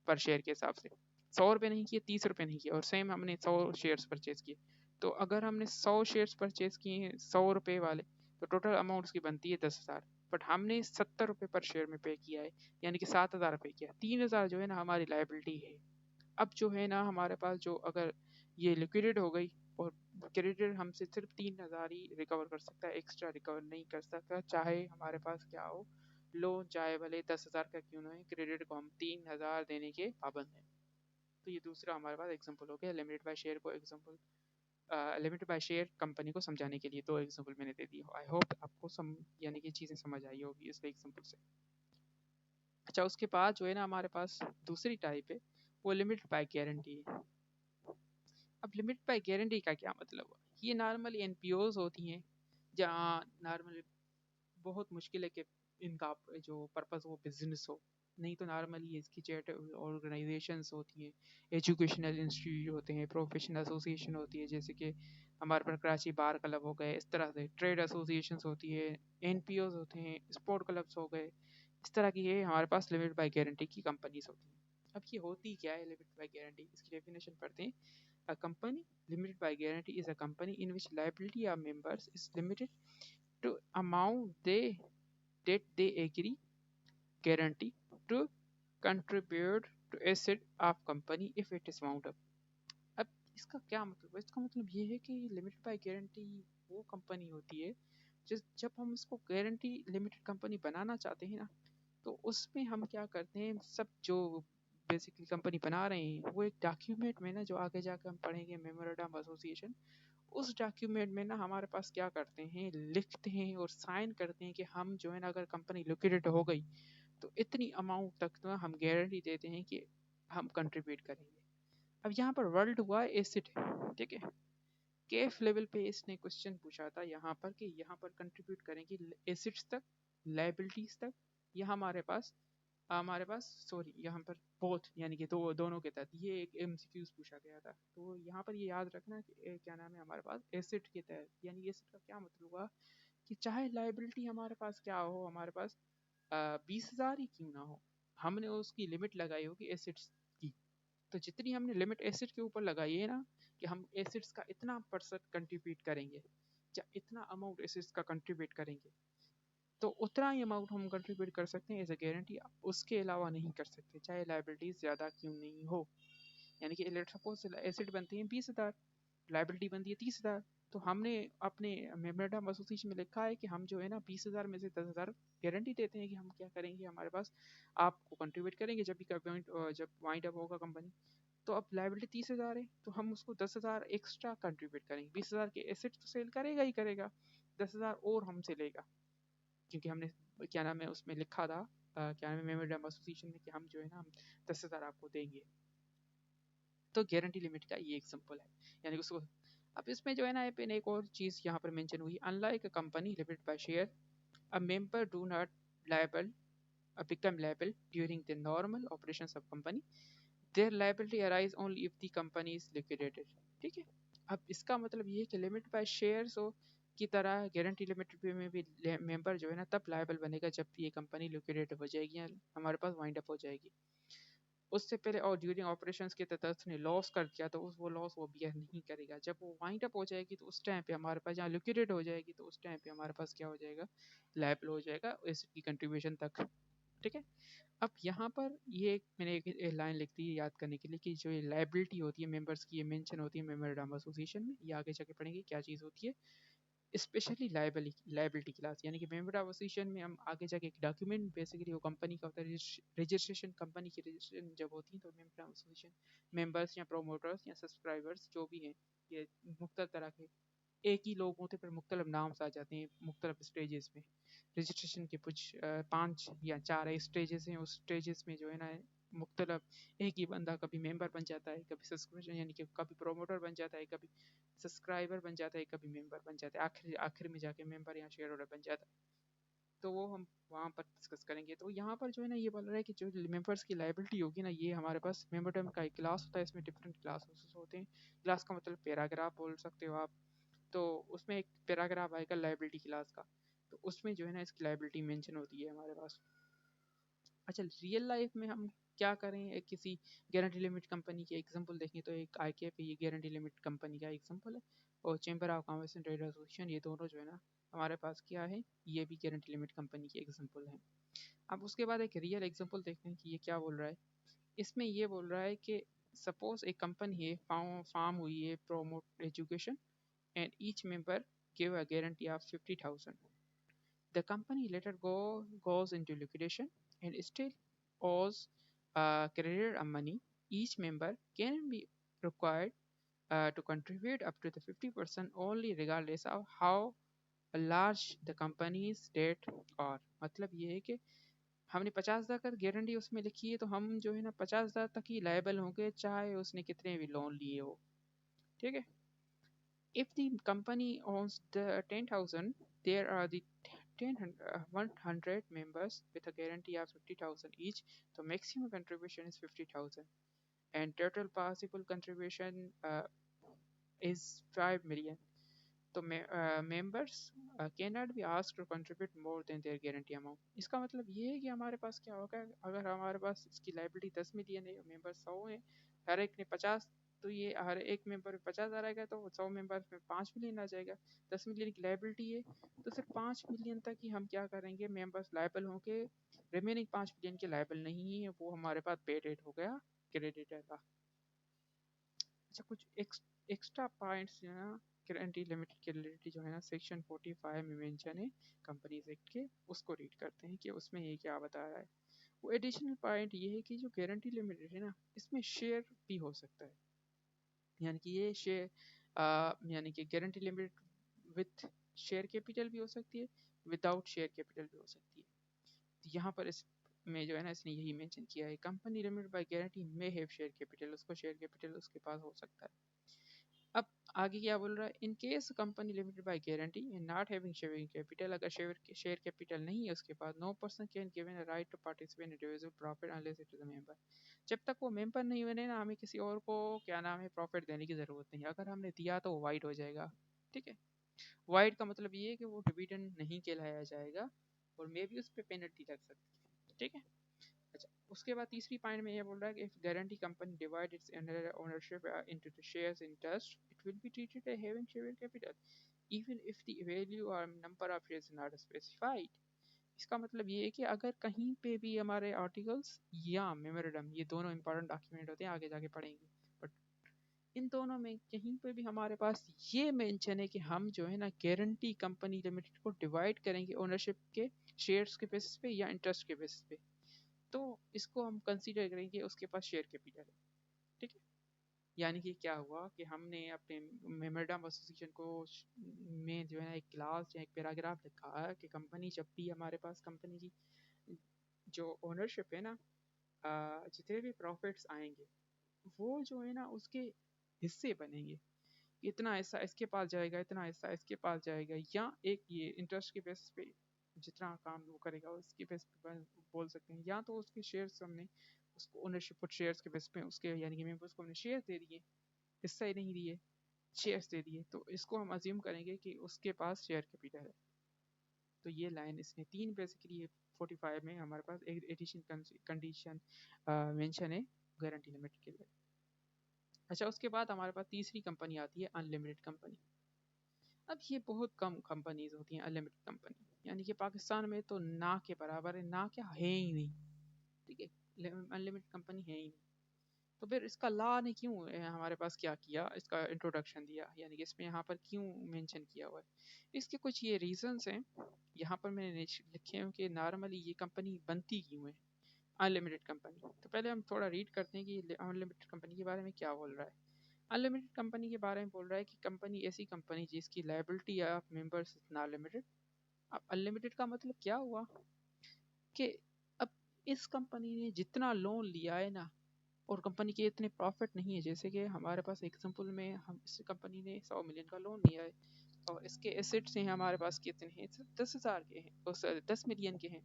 पर शेयर के हिसाब से, 100 रुपये नहीं किए, 30 रुपये नहीं किए, और सेम हमने 100 शेयर्स परचेज किए। तो अगर हमने 100 शेयर्स परचेज किए हैं 100 रुपये वाले, तो टोटल अमाउंट उसकी बनती है 10,000, बट हमने 70 रुपये पर शेयर में पे किया है, यानी कि 7,000 रुपये किया, 3,000 जो है ना हमारी लाइबिलिटी है। अब जो है ना हमारे पास जो अगर ये लिक्विडेट हो गई, और क्रेडिटर हमसे सिर्फ 3,000 ही रिकवर कर सकता है, एक्स्ट्रा रिकवर नहीं कर सकता, चाहे हमारे पास क्या हो, लोन चाहे भले 10,000 का क्यों ना हो, क्रेडिट को हम 3,000 देने के पाबंद हैं। तो ये दूसरा हमारे पास एग्जांपल हो गया लिमिटेड बाय शेयर को example, limited by share company को समझाने के लिए दो एग्जांपल मैंने दे दी। आई होप आपको यानी कि चीज़ें समझ आई होगी इस एग्जांपल से। अच्छा, उसके बाद जो है ना हमारे पास दूसरी टाइप है, वो लिमिटेड बाय गारंटी है। अब लिमिट बाय गारंटी का क्या मतलब हुआ? ये नॉर्मली एनपीओज होती हैं, जहाँ नॉर्मली बहुत मुश्किल है कि इनका जो पर्पस हो बिजनेस हो, नहीं तो नॉर्मली इसकी चैरिटेबल ऑर्गेनाइजेशंस होती हैं, एजुकेशनल इंस्टीट्यूट होते हैं, प्रोफेशनल एसोसिएशन होती है, जैसे कि हमारे पास कराची बार क्लब हो गए, इस तरह से ट्रेड एसोसिएशंस होती है, एनपीओज होते हैं, स्पोर्ट क्लब्स हो गए, इस तरह की ये हमारे पास लिमिट बाय गारंटी की कंपनीज होती हैं। अब ये होती क्या है लिमिट बाय गारंटी, इसकी डेफिनेशन पढ़ते हैं। A company limited by guarantee is a company in which liability of members is limited to amount that they agree guarantee to contribute to asset of company if it is wound up. अब इसका क्या मतलब है? इसका मतलब ये है कि लिमिटेड बाय गारंटी वो कंपनी होती है जिस जब हम इसको गारंटी लिमिटेड कंपनी बनाना चाहते हैं ना, तो उसमें हम क्या करते हैं, सब जो बेसिकली कंपनी बना रहे हैं वो एक डॉक्यूमेंट में ना, जो आगे जाकर हम पढ़ेंगे मेमोरेंडम एसोसिएशन, उस डॉक्यूमेंट में ना हमारे पास क्या करते हैं, लिखते हैं और साइन करते हैं कि हम जो है ना अगर कंपनी लिक्विडेट हो गई तो इतनी अमाउंट तक ना हम गारंटी देते हैं कि हम कंट्रीब्यूट करेंगे। अब यहाँ पर वर्ल्ड हुआ एसिड है, ठीक है, केफ लेवल पे इसने क्वेश्चन पूछा था यहाँ पर कि यहाँ पर कंट्रीब्यूट करेंगे एसिड्स तक, लाइबिलिटीज तक, या हमारे पास सॉरी यहाँ पर बोथ यानी कि दोनों के तहत, ये एक एमसीक्यूज पूछा गया था। तो यहाँ पर ये याद रखना कि क्या नाम है, हमारे पास एसेट के तहत, यानी एसेट का क्या मतलब हुआ कि चाहे लाइबिलिटी हमारे पास क्या हो, हमारे पास 20,000 ही क्यों ना हो, हमने उसकी लिमिट लगाई होगी एसेट्स की। तो जितनी हमने लिमिट एसेट के ऊपर लगाई है ना, कि हम एसेट्स का इतना परसेंट कंट्रीब्यूट करेंगे या इतना अमाउंट एसेट्स का कंट्रीब्यूट करेंगे, तो उतना ही अमाउंट हम कंट्रीब्यूट कर सकते हैं एज ए गारंटी, उसके अलावा नहीं कर सकते, चाहे लाइबिलिटीज ज़्यादा क्यों नहीं हो। यानी कि लेट सपोज एसेट बनती है 20,000, लाइबिलिटी बनती है 30,000, तो हमने अपने मेमोरेंडम एसोसिएशन में लिखा है कि हम जो है ना 20,000 में से 10,000 गारंटी देते हैं कि हम क्या करेंगे, हमारे पास आपको कंट्रीब्यूट करेंगे जब भी जब वाइंड अप होगा कंपनी। तो अब लाइबिलिटी 30,000 है, तो हम उसको 10,000 एक्स्ट्रा कंट्रीब्यूट करेंगे, 20,000 के एसेट तो सेल करेगा ही करेगा, 10,000 और हमसे लेगा, क्योंकि हमने क्या नाम है उसमें लिखा था, क्या नाम है मेमोरेंडम एसोसिएशन में, कि हम जो है ना हम 10,000 आपको देंगे। तो गारंटी लिमिट का ये एग्जांपल है, यानी कि उसको। अब इसमें जो है ना एक और चीज़ यहाँ पर मेंशन हुई, unlike a company limited bye share, a member do not liable become liable during the normal operations of company, their liability arise only if the company is liquidated। ठीक है, अब इसका मतलब ये है कि लिमिट बाय शेयर्स हो की तरह गारंटी लिमिटेड में भी मेंबर जो है ना तब लायबल बनेगा जब ये कंपनी लिक्विडेट हो जाएगी या हमारे पास वाइंड अप हो जाएगी। उससे पहले और ड्यूरिंग ऑपरेशंस के तहत उसने लॉस कर दिया तो वो लॉस वो बियर नहीं करेगा, जब वो वाइंड अप हो जाएगी तो उस टाइम पे हमारे पास, जहाँ लिक्विडेट हो जाएगी तो उस टाइम पे हमारे पास क्या हो जाएगा, लायबल हो जाएगा एसेट की कंट्रीब्यूशन तक। ठीक है, अब यहाँ पर ये मैंने एक लाइन लिख दी है याद करने के लिए कि जो ये लाइबिलिटी होती है मेंबर्स की, ये मेंशन होती है मेमोरेंडम एसोसिएशन में। ये आगे जाके पढ़ेंगे क्या चीज़ होती है। स्पेशली लाइबिलिटी क्लास, यानी कि मेमोरेंडम एसोसिएशन में हम आगे जाके एक डॉक्यूमेंट, बेसिकली वो कंपनी का होता है, रजिस्ट्रेशन, कंपनी की रजिस्ट्रेशन जब होती है तो मेमोरेंडम एसोसिएशन मेंबर्स या प्रोमोटर्स या सब्सक्राइबर्स जो भी हैं, ये मुख्तलिफ तरह के एक ही लोग होते पर मुख्तलिफ नाम से आ जाते हैं मुख्तलिफ स्टेजेस में। रजिस्ट्रेशन के कुछ 5 या 4 स्टेजेस हैं, उस स्टेजेस में जो है ना मुख्तलिफ एक ही बंदा कभी मेंबर बन जाता है, कभी सब्सक्रिप्शन यानी कि कभी प्रोमोटर बन जाता है, कभी सब्सक्राइबर बन जाता है, कभी मेंबर बन जाता है, आखिर आखिर में जाके मेंबर या शेयर होल्डर बन जाता है। तो वो हम वहाँ पर डिस्कस करेंगे। तो यहाँ पर जो है ना ये बोल रहा है कि जो मेंबर्स की लाइबिलिटी होगी ना, ये हमारे पास मेंबरडम का एक क्लास होता है, इसमें डिफरेंट क्लासेस होते हैं। क्लास का मतलब पैराग्राफ बोल सकते हो आप। तो उसमें एक पैराग्राफ आएगा लाइबिलिटी क्लास का, तो उसमें जो है ना इसकी लाइबिलिटी मेंशन होती है हमारे पास। अच्छा, रियल लाइफ में हम क्या करें, एक किसी गारंटी लिमिट कंपनी की एग्जांपल देखें तो एक आईकेएफ ये गारंटी लिमिट कंपनी का एग्जांपल है, और chamber of commerce and trade association, ये दोनों जो है ना हमारे पास क्या है, ये भी गारंटी लिमिट कंपनी की एग्जांपल है। अब उसके बाद एक रियल एग्जांपल देखते हैं कि ये क्या बोल रहा है। इसमें ये बोल रहा है कि सपोज एक कंपनी है, फार्म हुई है promote education, and each member give a guarantee of 50,000. The company later goes into liquidation and still owes creditor a money. Each member can be required to contribute up to the 50% only regardless of how large the company's debt are. मतलब ये है कि हमने 50,000 का guarantee उसमें लिखी है, तो हम जो है ना 50,000 तक ही लायबल होंगे, चाहे उसने कितने भी लोन लिए हो। ठीक है। If the company owns the 10,000, there are the 100 members with a guarantee of 50,000 each. The maximum contribution is 50,000, and total possible contribution is 5 million. तो members cannot be asked to contribute more than their guarantee amount. इसका मतलब ये है कि हमारे पास क्या होगा, अगर हमारे पास इसकी लाइबिलिटी 10 मिलियन है और मेंबर 100 हैं, हर एक ने 50, तो ये हर एक मेंबर में 50,000 आएगा, तो 100 मेंबर में 5 मिलियन आ जाएगा। 10 मिलियन की लाइबिलिटी है, तो सिर्फ 5 मिलियन तक ही हम क्या करेंगे, मेंबर्स लाइबल होंगे। रिमेनिंग 5 मिलियन के लाइबल नहीं है, वो हमारे पास पे डेट हो गया क्रेडिटर का। अच्छा, कुछ एक्स्ट्रा पॉइंट्स जो है ना गारंटी लिमिटेड के रिलेटेड जो है ना सेक्शन 45 में मेंशन है कंपनीज एक्ट के, उसको रीड करते हैं कि उसमें ये क्या बता रहा है। वो एडिशनल पॉइंट ये है कि जो गारंटी लिमिटेड है ना, इसमें शेयर भी हो सकता है, यानी कि ये शेयर यानी कि guarantee limited with share capital भी हो सकती है, विदाउट शेयर कैपिटल भी हो सकती है। तो यहाँ पर इस में जो है ना इसने यही मेंशन किया है, कंपनी लिमिटेड बाय गारंटी में हैव शेयर कैपिटल, उसको शेयर कैपिटल उसके पास हो सकता है। अब आगे क्या बोल रहा है, in case company limited by guarantee and not having sharing capital, अगर शेयर कैपिटल नहीं है उसके पास, no person can given a right to participate in individual profit unless it is a member. जब तक वो मेंबर नहीं बने ना, हमें किसी और को क्या नाम है प्रॉफिट देने की जरूरत नहीं है। अगर हमने दिया तो वो वाइड हो जाएगा। ठीक है। वाइड का मतलब ये है कि वो डिविडेंड नहीं कहलाया जाएगा, और मे भी उस पर पेनल्टी लग सकती है। ठीक है। अच्छा, उसके बाद तीसरी पॉइंट में ये बोल रहा है कि if guarantee company divide its ownership into the shares in trust, it will be treated as having share capital even if the value और number of shares not specified. इसका मतलब ये है कि अगर कहीं पे भी हमारे आर्टिकल्स या मेमोरेंडम, ये दोनों इंपॉर्टेंट डॉक्यूमेंट होते हैं, आगे जाके पढ़ेंगे, बट इन दोनों में कहीं पे भी हमारे पास ये मेंशन है कि हम जो है ना गारंटी कंपनी लिमिटेड को डिवाइड करेंगे ओनरशिप के शेयर्स के बेसिस पे या इंटरेस्ट के बेसिस पे, तो इसको हम कंसीडर करेंगे उसके पास शेयर कैपिटल है। ठीक है। यानी कि क्या हुआ कि हमने अपने मेमोरेंडम एसोसिएशन को में जो है ना एक क्लास या एक पैराग्राफ लिखा है कि कंपनी जब भी हमारे पास कंपनी की जो ओनरशिप है ना, जितने भी प्रॉफिट्स आएंगे वो जो है ना उसके हिस्से बनेंगे, इतना हिस्सा इसके पास जाएगा, इतना हिस्सा इसके पास जाएगा, या एक ये इंटरेस्ट के बेसिस पे जितना काम वो करेगा उसके बेस पे बोल सकते हैं, या तो उसके शेयर्स हमने उसको ओनरशिप और शेयर्स के बेस पे उसके यानी कि मेंबर्स को हमने शेयर दे दिए, हिस्सा ही नहीं दिए, शेयर्स दे दिए, तो इसको हम अज्यूम करेंगे कि उसके पास शेयर कैपिटल है। तो ये लाइन इसने तीन बेसिकली 45 में हमारे पास एक एडिशन कंडीशन मेंशन है गारंटी लिमिट के लिए। अच्छा, उसके बाद हमारे पास तीसरी कंपनी आती है अनलिमिटेड कंपनी। अब ये बहुत कम कंपनीज होती हैं अनलिमिटेड कंपनी, यानी कि पाकिस्तान में तो ना के बराबर है, ना क्या है ही नहीं। ठीक है। अनलिमिटेड कंपनी है ही नहीं। तो फिर इसका लॉ ने क्यों हमारे पास क्या किया, इसका इंट्रोडक्शन दिया, यानी कि इसमें यहाँ पर क्यों मेंशन किया हुआ है। इसके कुछ ये रीजंस हैं यहाँ पर मैंने लिखे हैं कि नॉर्मली ये कंपनी बनती क्यों है अनलिमिटेड कंपनी। तो पहले हम थोड़ा रीड करते हैं कि अनलिमिटेड कंपनी के बारे में क्या बोल रहा है। अनलिमिटेड कंपनी के बारे में बोल रहा है कि कंपनी ऐसी कंपनी जिसकी liability of members is not limited. अब अनलिमिटेड का मतलब क्या हुआ कि अब इस कंपनी ने जितना लोन लिया है ना, और कंपनी के इतने प्रॉफिट नहीं है, जैसे कि हमारे पास एग्जांपल में हम इस कंपनी ने 100 मिलियन का लोन लिया है और इसके एसेट्स हैं हमारे पास कितने हैं, 10,000 के हैं और 10 मिलियन के हैं।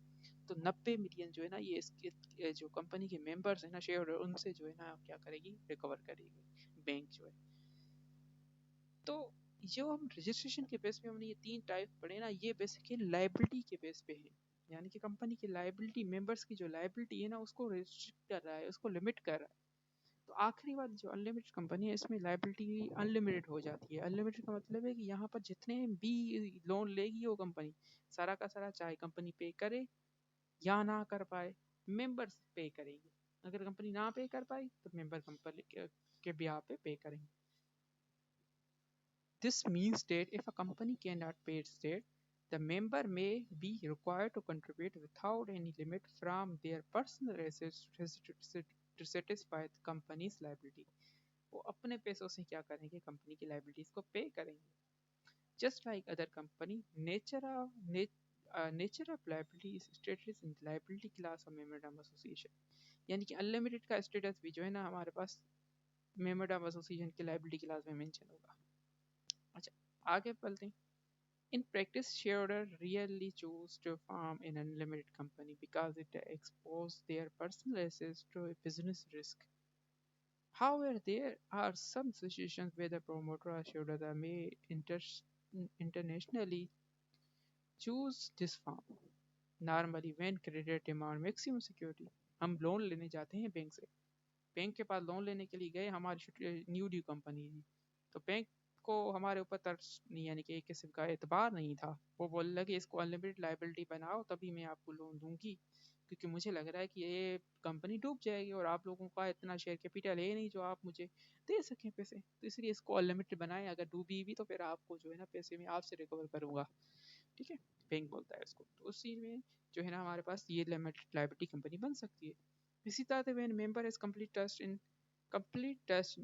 तो 90 मिलियन जो है ना ये इसके जो कंपनी के मेंबर्स हैं ना, शेयर होल्डर, उनसे जो है ना क्या करेगी, रिकवर करेगी बैंक जो है। तो जो हम रजिस्ट्रेशन के बेस पे हमने ये 3 टाइप पढ़े ना, ये बेसिकली लाइबिलिटी के बेस पे है, यानी कि कंपनी की लाइबिलिटी, मेंबर्स की जो लाइबिलिटी है ना उसको रिस्ट्रिक्ट कर रहा है, उसको लिमिट कर रहा है। तो आखिरी बात जो अनलिमिटेड कंपनी है इसमें लाइबिलिटी अनलिमिटेड हो जाती है। अनलिमिटेड का मतलब है कि यहाँ पर जितने भी लोन लेगी वो कंपनी, सारा का सारा चाहे कंपनी पे करे या ना कर पाए, मेंबर्स पे करेंगे। अगर कंपनी ना पे कर पाई तो मेंबर कंपनी के ब्याह पे करेंगे। This means that if a company cannot pay its debt, the member may be required to contribute without any limit from their personal assets to satisfy the company's liability. वो अपने पैसों से क्या करेंगे, कंपनी की लाइबिलिटीज को पे करेंगे। Just like other company, nature of liability is stated in the liability class of memorandum association। यानी कि अनलिमिटेड का स्टेटस भी जो है ना हमारे पास मेमोरेंडम एसोसिएशन की लाइबिलिटी क्लास में मेंशन होगा। अच्छा, आगे बढ़ते हैं। In practice, shareholders rarely choose to form an unlimited company because it exposes their personal assets to a business risk. However, there are some situations where the promoter or shareholder may internationally choose this form. Normally, when creditor demand maximum security, हम loan लेने जाते हैं bank से, bank के पास loan लेने के लिए गए, हमारी न्यू कंपनी थी, तो बैंक को हमारे ऊपर तरस नहीं, यानी कि एक किस्म का एतबार नहीं था। वो बोल लगे कि इसको अनलिमिटेड लाइबिलिटी बनाओ तभी मैं आपको लोन दूंगी, क्योंकि मुझे लग रहा है कि ये कंपनी डूब जाएगी और आप लोगों का इतना शेयर कैपिटल है नहीं जो आप मुझे दे सकें पैसे, तो इसलिए इसको अनलिमिटेड बनाएं, अगर डूबी भी तो फिर आपको जो है ना पैसे मैं आपसे रिकवर करूंगा। ठीक है, बैंक बोलता है इसको। तो उस चीज़ में जो है ना हमारे पास ये लिमिटेड लाइबिलिटी कंपनी बन सकती है। इसी तरह से when member is complete trust in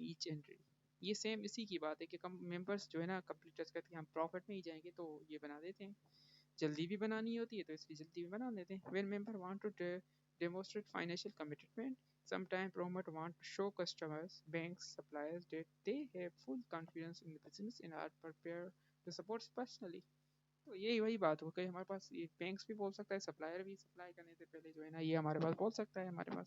each entry, ये सेम इसी की बात है कि कम मेंबर्स जो है ना कंप्लीट ट्रस्ट करते हैं, हम प्रॉफिट में ही जाएंगे तो ये बना देते हैं, जल्दी भी बनानी होती है तो इसलिए जल्दी भी बना देते हैं। When member want to demonstrate financial commitment, sometimes promoter want to show customers, banks, suppliers that they have full confidence in the business and are prepared to support personally। तो यही वही बात हो गई हमारे पास, ये बैंक्स भी बोल सकता है, सप्लायर भी सप्लाई करने से पहले जो है ना ये हमारे पास बोल सकता है हमारे पाओ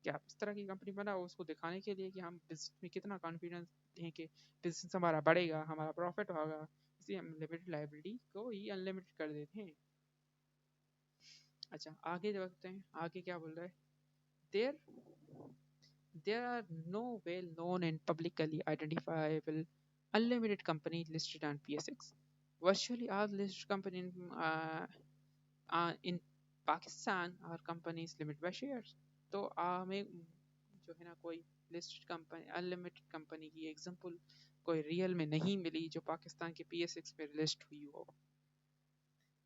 कि आप इस तरह की कंपनी बनाओ, उसको दिखाने के लिए कि हम बिजनेस में कितना कॉन्फिडेंस हैं कि बिजनेस हमारा बढ़ेगा, हमारा प्रॉफिट होगा, इसलिए हम लिमिटेड लाइबिलिटी को ही अनलिमिटेड कर देते हैं। अच्छा, आगे देखते हैं आगे क्या बोल रहा है। There there are no well known and publicly identifiable unlimited company listed on PSX. Virtually all listed companies in Pakistan और कंपनीज लिमिट बाय शेयर्स। तो हमें जो है ना कोई लिस्टेड कंपनी अनलिमिटेड कंपनी की एग्जांपल कोई रियल में नहीं मिली जो पाकिस्तान के PSX पे लिस्ट हुई हो।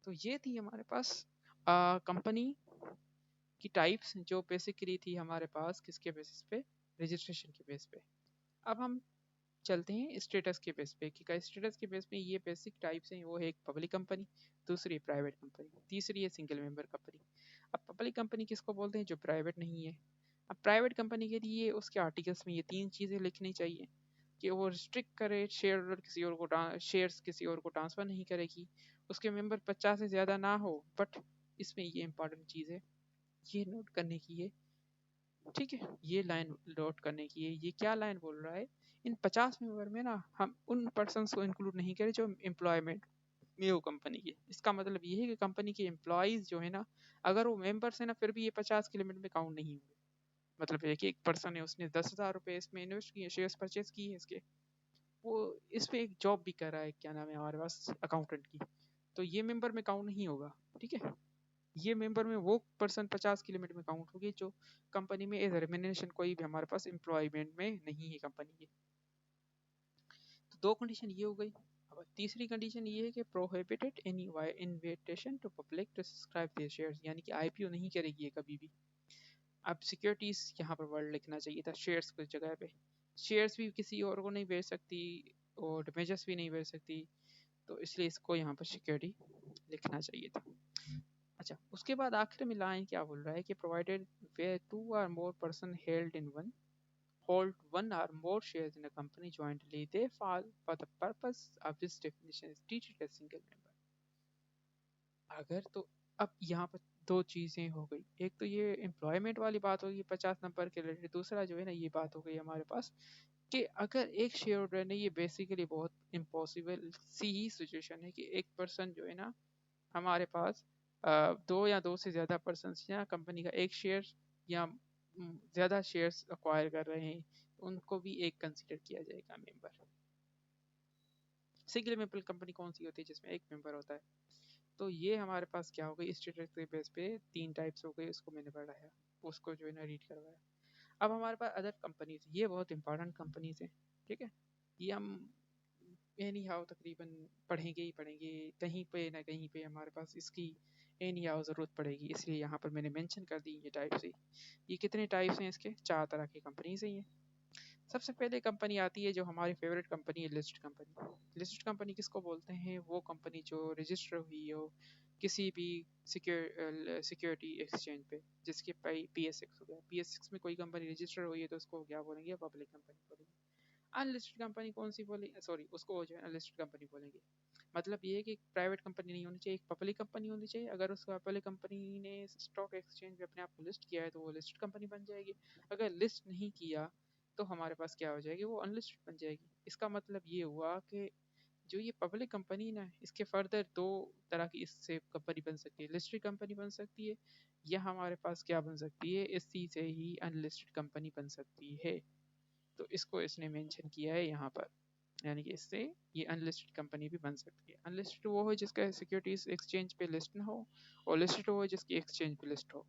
तो ये थी हमारे पास कंपनी की टाइप्स जो बेसिकली थी हमारे पास किसके बेसिस पे, रजिस्ट्रेशन के बेस पे। अब हम चलते हैं स्टेटस के बेस पे कि स्टेटस के बेस पे ये बेसिक टाइप्स हैं, वो है एक पब्लिक कंपनी, दूसरी प्राइवेट कंपनी, तीसरी है सिंगल मेंबर कंपनी। अब पब्लिक कंपनी किसको बोलते हैं, जो प्राइवेट नहीं है। अब प्राइवेट कंपनी के लिए उसके आर्टिकल्स में ये 3 चीज़ें लिखनी चाहिए कि वो रिस्ट्रिक्ट करे शेयर किसी और को, शेयर्स किसी और को ट्रांसफ़र नहीं करेगी, उसके मेंबर 50 से ज़्यादा ना हो। बट इसमें ये इंपॉर्टेंट चीज़ है, ये नोट करने की है, ठीक है, ये लाइन नोट करने की है। ये क्या लाइन बोल रहा है, इन 50 मेंबर में ना हम उन पर्सनस को इंक्लूड नहीं करें जो एम्प्लॉयमेंट में हो कंपनी के। इसका मतलब ये है कि कंपनी के एम्प्लॉयज़ जो है ना, अगर वो मेंबर्स है ना फिर भी ये 50 के लिमिट में काउंट नहीं होंगे। मतलब है कि एक पर्सन है, उसने 10,000 रुपये इसमें इन्वेस्ट किए, शेयर्स परचेज किए हैं इसके, वो इस पे एक जॉब भी कर रहा है, क्या नाम है हमारे पास, अकाउंटेंट की, तो ये मेंबर में काउंट नहीं होगा। ठीक है, ये मेंबर में वो पर्सन 50 की लिमिट में काउंट होगी जो कंपनी में एज रेमिनेशन कोई भी हमारे पास एम्प्लॉयमेंट में नहीं है कंपनी के। तो दो कंडीशन ये हो गई। अब तीसरी कंडीशन ये है कि prohibited any invitation to public to subscribe their shares, यानी कि आईपीओ नहीं करेगी ये कभी भी। अब सिक्योरिटीज यहाँ पर वर्ड लिखना चाहिए था शेयर्स की जगह पे। शेयर्स भी किसी और को नहीं बेच सकती और डिमेजर्स भी नहीं बेच सकती, तो इसलिए इसको यहाँ पर सिक्योरिटी लिखना चाहिए था। अच्छा, उसके बाद आखिर में लाइन क्या बोल रहा है कि provided where two or more person held in one hold one or more shares in a company jointly, they fall for the purpose of this definition is treated as single member। अगर तो अब यहाँ पर दो चीज़ें हो गई, एक तो ये एम्प्लॉयमेंट वाली बात होगी 50 नंबर के रिलेटेड, दूसरा जो है ना ये बात हो गई हमारे पास कि अगर एक शेयर होल्डर ने, ये बेसिकली बहुत इम्पॉसिबल सी ही सिचुएशन है कि एक पर्सन जो है ना हमारे पास दो या दो से ज़्यादा पर्सन या कंपनी का एक शेयर या ज़्यादा शेयर्स अक्वायर कर रहे हैं, तो उनको भी एक कंसिडर किया जाएगा मेंबर। सिंगल मेंबर कंपनी कौन सी होती है जिसमें एक मेंबर होता है? तो ये हमारे पास क्या हो गई, स्टेटस के बेस पे तीन टाइप्स हो गई, उसको मैंने पढ़ाया, उसको जो है ना रीड करवाया। अब हमारे पास अदर कंपनीज, ये बहुत इंपॉर्टेंट कंपनीज हैं, ठीक है, ये हम एनी हाउ तकरीबन पढ़ेंगे ही पढ़ेंगे, कहीं पे ना कहीं पे हमारे पास इसकी एनी हाउ ज़रूरत पड़ेगी, इसलिए यहाँ पर मैंने मेंशन कर दी ये टाइप से। ये कितने टाइप्स हैं इसके? चार तरह की कंपनीज हैं ये। सबसे पहले कंपनी आती है जो हमारी फेवरेट कंपनी है, लिस्ट कंपनी। लिस्ट कंपनी किसको बोलते हैं? वो कंपनी जो रजिस्टर हुई हो किसी भी सिक्योरिटी एक्सचेंज पे, जिसके PSX हो गया, PSX में कोई कंपनी रजिस्टर हुई है तो उसको क्या बोलेंगे? पब्लिक कंपनी बोलेंगे। अनलिस्टेड कंपनी कौन सी बोली, सॉरी, उसको जो है अनलिस्टेड कंपनी बोलेंगे। मतलब ये है कि प्राइवेट कंपनी नहीं होनी चाहिए, एक पब्लिक कंपनी होनी चाहिए। अगर उस पब्लिक कंपनी ने स्टॉक एक्सचेंज पे अपने आप को लिस्ट किया है तो वो लिस्टेड कंपनी बन जाएगी। अगर लिस्ट नहीं किया तो हमारे पास क्या हो जाएगी? वो अनलिस्टेड बन जाएगी। इसका मतलब ये हुआ कि जो ये पब्लिक कंपनी ना, इसके फर्दर दो तरह की इससे कंपनी बन सकती है, लिस्टेड कंपनी बन सकती है, या हमारे पास क्या बन सकती है, इसी से ही अनलिस्टेड कंपनी बन सकती है। तो इसको इसने मेंशन किया है यहाँ पर, यानी कि इससे ये अनलिस्टेड कंपनी भी बन सकती है। अनलिस्टेड वो हो जिसका सिक्योरिटीज एक्सचेंज पे लिस्ट ना हो, और लिस्टेड वो हो जिसकी एक्सचेंज पे लिस्ट हो।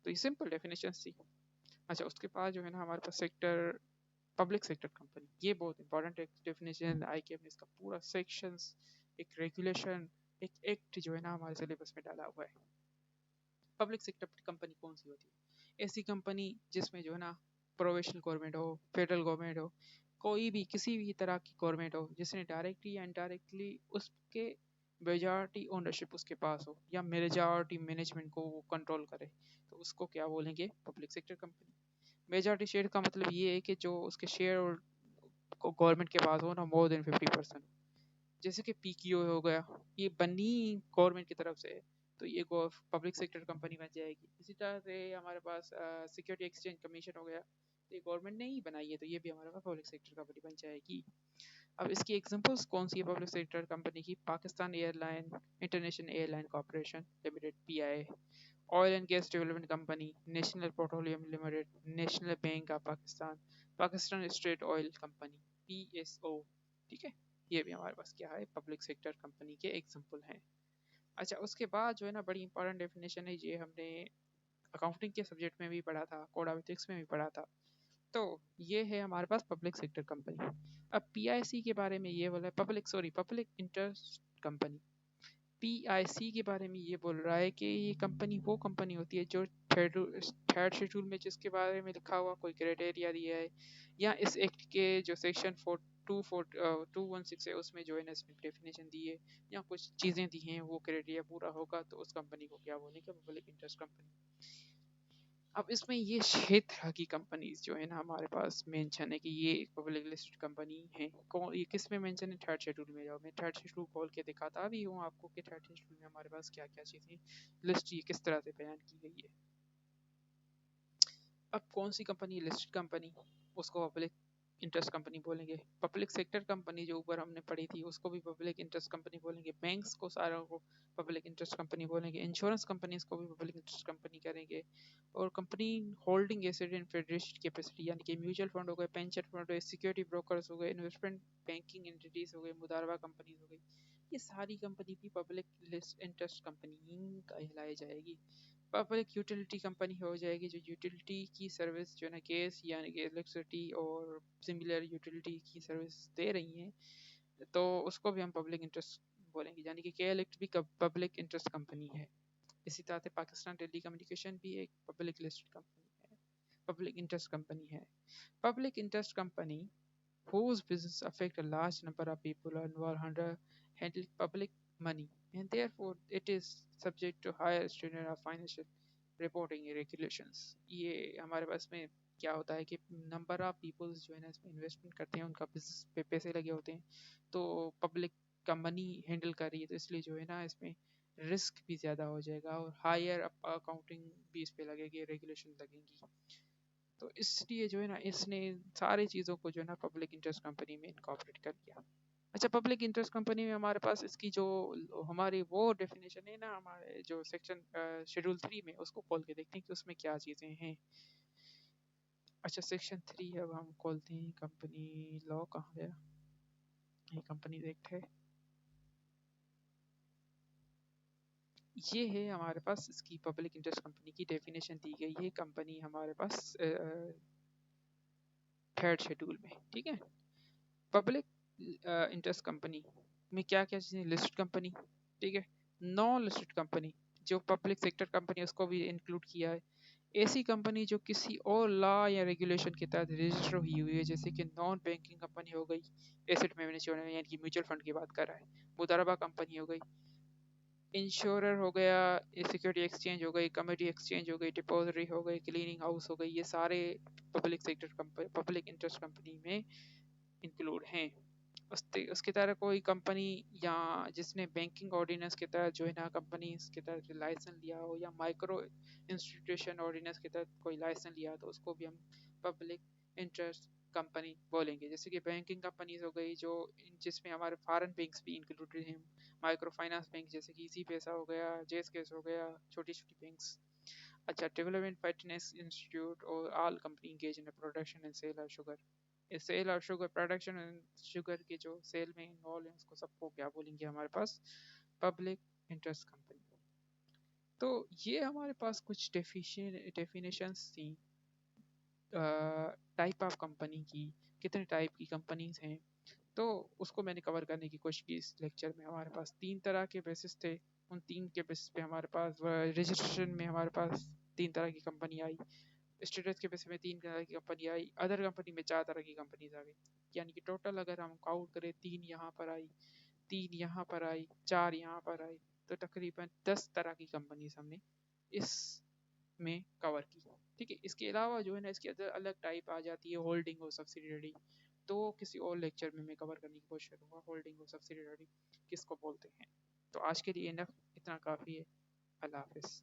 तो ये सिंपल डेफिनेशन थी। अच्छा, उसके बाद जो है ना हमारे पास सेक्टर, पब्लिक सेक्टर कंपनी, ये बहुत इंपॉर्टेंट एक डेफिनेशन आई के में इसका पूरा सेक्शंस, एक रेगुलेशन, एक एक्ट जो है ना हमारे सिलेबस में डाला हुआ है। पब्लिक सेक्टर कंपनी कौन सी होती है? ऐसी कंपनी जिसमें जो है ना प्रोविंशियल गवर्नमेंट हो, फेडरल गवर्नमेंट हो, कोई भी किसी भी तरह की गवर्नमेंट हो जिसने डायरेक्टली या इनडायरेक्टली उसके मेजॉरिटी ओनरशिप उसके पास हो या मेजॉरिटी मैनेजमेंट को वो कंट्रोल करे, तो उसको क्या बोलेंगे? Public sector company. Majority share का मतलब ये है कि जो उसके शेयर को गवर्नमेंट के पास हो ना मोर देन 50%, जैसे कि PKO हो गया, ये बनी गवर्नमेंट की तरफ से, तो ये पब्लिक सेक्टर कंपनी बन जाएगी। इसी तरह से हमारे पास सिक्योरिटी एक्सचेंज कमीशन हो गया, तो ये गवर्नमेंट ने ही बनाई है, तो ये भी हमारे पास पब्लिक सेक्टर कंपनी बन जाएगी। अब इसकी एग्जांपल्स कौन सी है पब्लिक सेक्टर कंपनी की? Pakistan airline international airline corporation limited, PI, oil and gas development company, national petroleum limited, national bank of Pakistan, Pakistan state oil company, PSO। ठीक है, ये भी हमारे पास क्या है? पब्लिक सेक्टर कंपनी के एग्जांपल हैं। अच्छा, उसके बाद जो है ना बड़ी इंपॉर्टेंट डेफिनेशन है, ये हमने अकाउंटिंग के सब्जेक्ट में भी पढ़ा था, कोड ऑफ एथिक्स में भी पढ़ा था। तो ये है हमारे पास पब्लिक सेक्टर कंपनी। अब PIC के बारे में ये बोला है, पब्लिक इंटरेस्ट कंपनी। PIC के बारे में ये बोल रहा है कि ये कंपनी वो कंपनी होती है जो थर्ड शेड्यूल में जिसके बारे में लिखा हुआ कोई क्राइटेरिया दिया है, या इस एक्ट के जो सेक्शन 216 है उसमें जो है ना इसमें डेफिनेशन दी है, या कुछ चीज़ें दी हैं, वो क्राइटेरिया पूरा होगा तो उस कंपनी को क्या बोलेंगे? Public interest company. अब इसमें ये 6 तरह की कंपनीज जो है ना हमारे पास मेंशन है कि ये पब्लिक लिस्टेड कंपनी है। कौन, ये किस में मेंशन है? थर्ड शेड्यूल में जाओ, मैं थर्ड शेड्यूल खोल के दिखाता भी हूँ आपको कि थर्ड शेड्यूल में हमारे पास क्या क्या चीज़ें लिस्ट ये किस तरह से बयान की गई है। अब कौन सी कंपनी लिस्टेड कंपनी, उसको पब्लिक इंटरेस्ट कंपनी बोलेंगे। पब्लिक सेक्टर कंपनी जो ऊपर हमने पढ़ी थी उसको भी पब्लिक इंटरेस्ट कंपनी बोलेंगे। बैंक्स को सारों को पब्लिक इंटरेस्ट कंपनी बोलेंगे। इंश्योरेंस कंपनीज को भी पब्लिक इंटरेस्ट कंपनी करेंगे। और कंपनी होल्डिंग एसेट इन फेडरेशन कैपेसिटी, यानी कि म्यूचुअल फंड हो गए, पेंशन फंड हो गए, सिक्योरिटी ब्रोकर्स हो गए, इन्वेस्टमेंट बैंकिंग एंटिटीज हो गए, मुदारबा कंपनीज हो गई, ये सारी कंपनी भी पब्लिक इंटरेस्ट कंपनी कहलाई जाएगी। पब्लिक यूटिलिटी कंपनी हो जाएगी जो यूटिलिटी की सर्विस जो है ना गैस यानी कि इलेक्ट्रिसिटी और सिमिलर यूटिलिटी की सर्विस दे रही हैं, तो उसको भी हम पब्लिक इंटरेस्ट बोलेंगे, यानी कि के इलेक्ट भी पब्लिक इंटरेस्ट कंपनी है। इसी तरह से पाकिस्तान टेली कम्युनिकेशन भी एक पब्लिक लिस्टेड कंपनी है, पब्लिक इंटरेस्ट कंपनी है। Public interest company whose business affect a large number of people and were under handling public money, and therefore it is subject to higher standard of financial reporting regulations। ये हमारे पास में क्या होता है कि number of peoples जो है ना इसमें इन्वेस्टमेंट करते हैं, उनका बिजनेस पे पैसे लगे होते हैं, तो पब्लिक का मनी हैंडल कर रही है, तो इसलिए जो है ना इसमें रिस्क भी ज़्यादा हो जाएगा और हायर अकाउंटिंग भी इस पे लगेगी, रेगुलेशन लगेंगी। तो इसलिए जो है ना इसने सारी चीज़ों को जो है ना पब्लिक इंटरेस्ट कंपनी में इनकॉर्पोरेट कर लिया। अच्छा, पब्लिक इंटरेस्ट कंपनी में हमारे पास इसकी जो हमारी वो डेफिनेशन है ना, हमारे जो सेक्शन शेड्यूल 3 में, उसको खोल के देखते हैं कि उसमें क्या चीज़ें हैं। अच्छा, सेक्शन 3 अब हम खोलते हैं। कंपनी लॉ कहाँ गया, ये कंपनी एक्ट है, ये है हमारे पास इसकी पब्लिक इंटरेस्ट कंपनी की डेफिनेशन दी गई है कंपनी हमारे पास थर्ड शेड्यूल में। ठीक है, पब्लिक इंटरेस्ट कंपनी में क्या क्या चीज़ें, लिस्टेड कंपनी, ठीक है, नॉन लिस्टेड कंपनी जो पब्लिक सेक्टर कंपनी उसको भी इंक्लूड किया है, ऐसी कंपनी जो किसी और लॉ या रेगुलेशन के तहत रजिस्टर हुई हुई है, जैसे कि नॉन बैंकिंग कंपनी हो गई, एसेट मैनेजमेंट यानी कि म्यूचुअल फंड की बात कर रहा है, मुदारबा कंपनी हो गई, इंश्योरर हो गया, सिक्योरिटी एक्सचेंज हो गई, कमोडिटी एक्सचेंज हो गई, डिपॉजिटरी हो गई, क्लीनिंग हाउस हो गई, ये सारे public sector company, public interest company में इंक्लूड हैं। उसके तरह कोई कंपनी या जिसने बैंकिंग ऑर्डिनेंस के तहत जो है ना कंपनी के तहत लाइसेंस लिया हो, या माइक्रो इंस्टीट्यूशन ऑर्डिनेंस के तहत कोई लाइसेंस लिया हो, तो उसको भी हम पब्लिक इंटरेस्ट कंपनी बोलेंगे। जैसे कि बैंकिंग कंपनीज हो गई जो जिसमें हमारे फॉरेन बैंक्स भी इंक्लूडेड हैं, माइक्रो फाइनेंस बैंक जैसे कि इजी पैसा हो गया, जेस केस हो गया, छोटी छोटी बैंक्स। अच्छा, डेवलपमेंट फाइनेंस इंस्टीट्यूट और all company engage in production and sale of sugar, sale और शुगर प्रोडक्शन एंड शुगर के जो सेल में इन्वॉल्व है उसको सबको क्या बोलेंगे हमारे पास, पब्लिक इंटरेस्ट कंपनी। तो ये हमारे पास कुछ डेफिनेशंस थी टाइप ऑफ कंपनी की, कितने टाइप की कंपनीज हैं, तो उसको मैंने कवर करने की कोशिश की इस लेक्चर में। हमारे पास 3 तरह के बेसिस थे, उन 3 के बेसिस पे हमारे पास रजिस्ट्रेशन में हमारे पास 3 तरह की कंपनी आई, स्टेटस के बेसिस में 3 तरह की कंपनी आई, अदर कंपनी में 4 तरह की कंपनीज आ गई, यानी कि टोटल अगर हम काउंट करें 3 यहाँ पर आई, 3 यहाँ पर आई, 4 यहाँ पर आई, तो तकरीबन 10 तरह की कंपनीज हमने इस में कवर की। ठीक है, इसके अलावा जो है ना इसके अंदर अलग टाइप आ जाती है, होल्डिंग और सब्सिडियरी, तो किसी और लेक्चर में मैं कवर करने की कोशिश करूँगा होल्डिंग और सब्सिडियरी किसको बोलते हैं। तो आज के लिए इनफ, इतना काफ़ी है। अल्लाह हाफिज़।